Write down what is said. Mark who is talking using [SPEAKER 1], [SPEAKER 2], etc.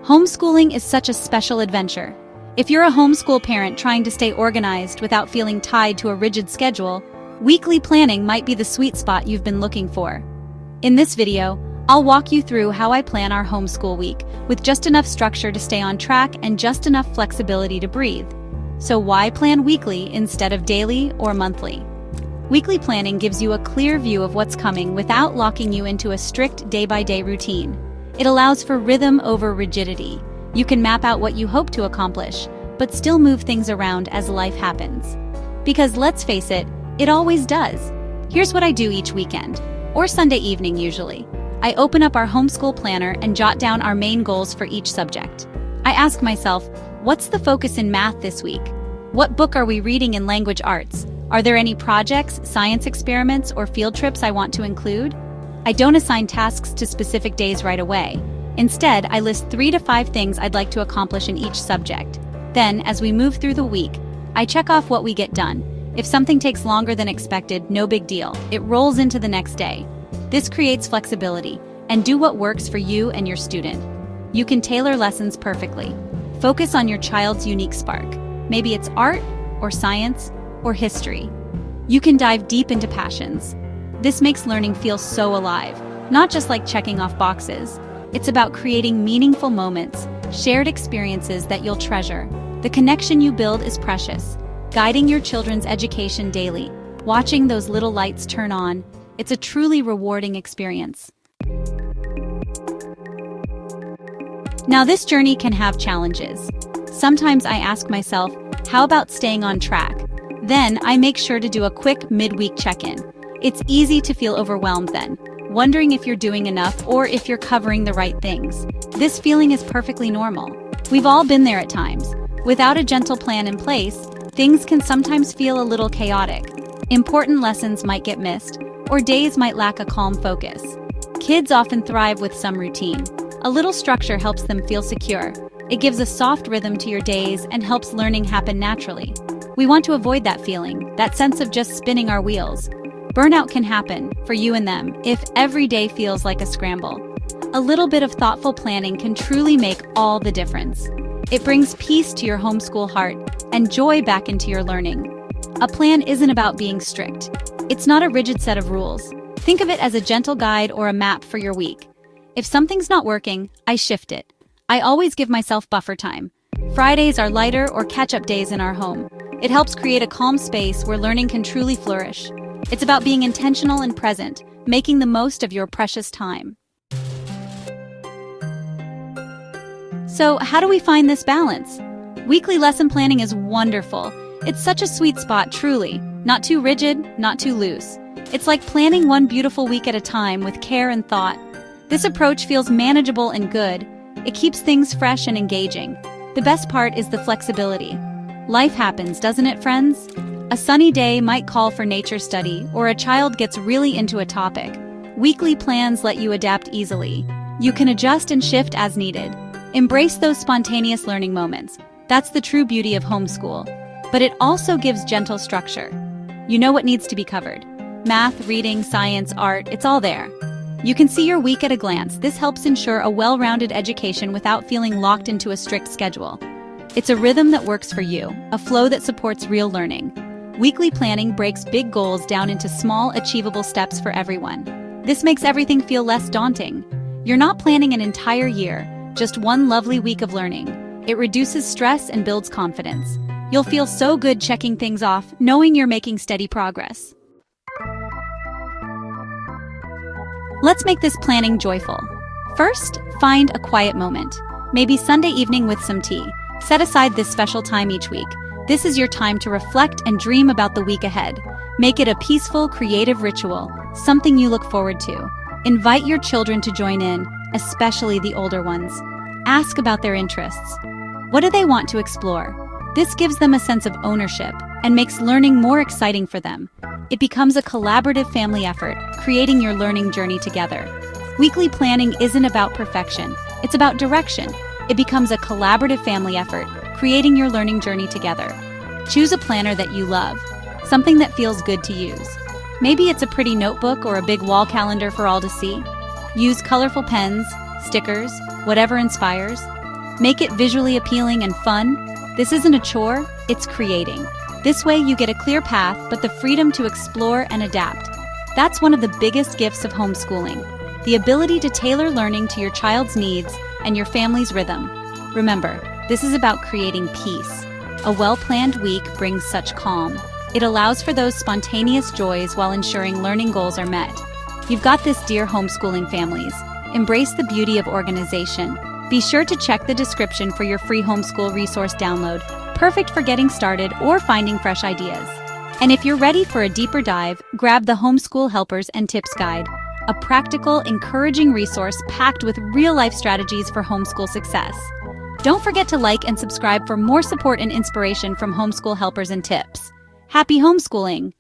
[SPEAKER 1] Homeschooling is such a special adventure. If you're a homeschool parent trying to stay organized without feeling tied to a rigid schedule, weekly planning might be the sweet spot you've been looking for. In this video, I'll walk you through how I plan our homeschool week, with just enough structure to stay on track and just enough flexibility to breathe. So why plan weekly instead of daily or monthly? Weekly planning gives you a clear view of what's coming without locking you into a strict day-by-day routine. It allows for rhythm over rigidity. You can map out what you hope to accomplish, but still move things around as life happens. Because let's face it, it always does. Here's what I do each weekend, or Sunday evening usually. I open up our homeschool planner and jot down our main goals for each subject. I ask myself, what's the focus in math this week? What book are we reading in language arts? Are there any projects, science experiments, or field trips I want to include? I don't assign tasks to specific days right away. Instead, I list 3 to 5 things I'd like to accomplish in each subject. Then, as we move through the week, I check off what we get done. If something takes longer than expected, no big deal. It rolls into the next day. This creates flexibility, and do what works for you and your student. You can tailor lessons perfectly. Focus on your child's unique spark. Maybe it's art, or science, or history. You can dive deep into passions. This makes learning feel so alive, not just like checking off boxes. It's about creating meaningful moments, shared experiences that you'll treasure. The connection you build is precious. Guiding your children's education daily, watching those little lights turn on, it's a truly rewarding experience. Now, this journey can have challenges. Sometimes I ask myself, how about staying on track? Then I make sure to do a quick midweek check-in. It's easy to feel overwhelmed then, wondering if you're doing enough or if you're covering the right things. This feeling is perfectly normal. We've all been there at times. Without a gentle plan in place, things can sometimes feel a little chaotic. Important lessons might get missed, or days might lack a calm focus. Kids often thrive with some routine. A little structure helps them feel secure. It gives a soft rhythm to your days and helps learning happen naturally. We want to avoid that feeling, that sense of just spinning our wheels. Burnout can happen, for you and them, if every day feels like a scramble. A little bit of thoughtful planning can truly make all the difference. It brings peace to your homeschool heart and joy back into your learning. A plan isn't about being strict. It's not a rigid set of rules. Think of it as a gentle guide or a map for your week. If something's not working, I shift it. I always give myself buffer time. Fridays are lighter or catch-up days in our home. It helps create a calm space where learning can truly flourish. It's about being intentional and present, making the most of your precious time. So, how do we find this balance? Weekly lesson planning is wonderful. It's such a sweet spot, truly. Not too rigid, not too loose. It's like planning one beautiful week at a time with care and thought. This approach feels manageable and good. It keeps things fresh and engaging. The best part is the flexibility. Life happens, doesn't it, friends? A sunny day might call for nature study, or a child gets really into a topic. Weekly plans let you adapt easily. You can adjust and shift as needed. Embrace those spontaneous learning moments. That's the true beauty of homeschool. But it also gives gentle structure. You know what needs to be covered. Math, reading, science, art, it's all there. You can see your week at a glance. This helps ensure a well-rounded education without feeling locked into a strict schedule. It's a rhythm that works for you, a flow that supports real learning. Weekly planning breaks big goals down into small, achievable steps for everyone. This makes everything feel less daunting. You're not planning an entire year, just one lovely week of learning. It reduces stress and builds confidence. You'll feel so good checking things off, knowing you're making steady progress. Let's make this planning joyful. First, find a quiet moment. Maybe Sunday evening with some tea. Set aside this special time each week. This is your time to reflect and dream about the week ahead. Make it a peaceful, creative ritual, something you look forward to. Invite your children to join in, especially the older ones. Ask about their interests. What do they want to explore? This gives them a sense of ownership and makes learning more exciting for them. It becomes a collaborative family effort, creating your learning journey together. Weekly planning isn't about perfection, it's about direction. It becomes a collaborative family effort, creating your learning journey together. Choose a planner that you love, something that feels good to use. Maybe it's a pretty notebook or a big wall calendar for all to see. Use colorful pens, stickers, whatever inspires. Make it visually appealing and fun. This isn't a chore, it's creating. This way you get a clear path, but the freedom to explore and adapt. That's one of the biggest gifts of homeschooling, the ability to tailor learning to your child's needs and your family's rhythm. Remember, this is about creating peace. A well-planned week brings such calm. It allows for those spontaneous joys while ensuring learning goals are met. You've got this, dear homeschooling families. Embrace the beauty of organization. Be sure to check the description for your free homeschool resource download, perfect for getting started or finding fresh ideas. And if you're ready for a deeper dive, grab the Homeschool Helpers and Tips Guide, a practical, encouraging resource packed with real-life strategies for homeschool success. Don't forget to like and subscribe for more support and inspiration from Homeschool Helpers and Tips. Happy homeschooling!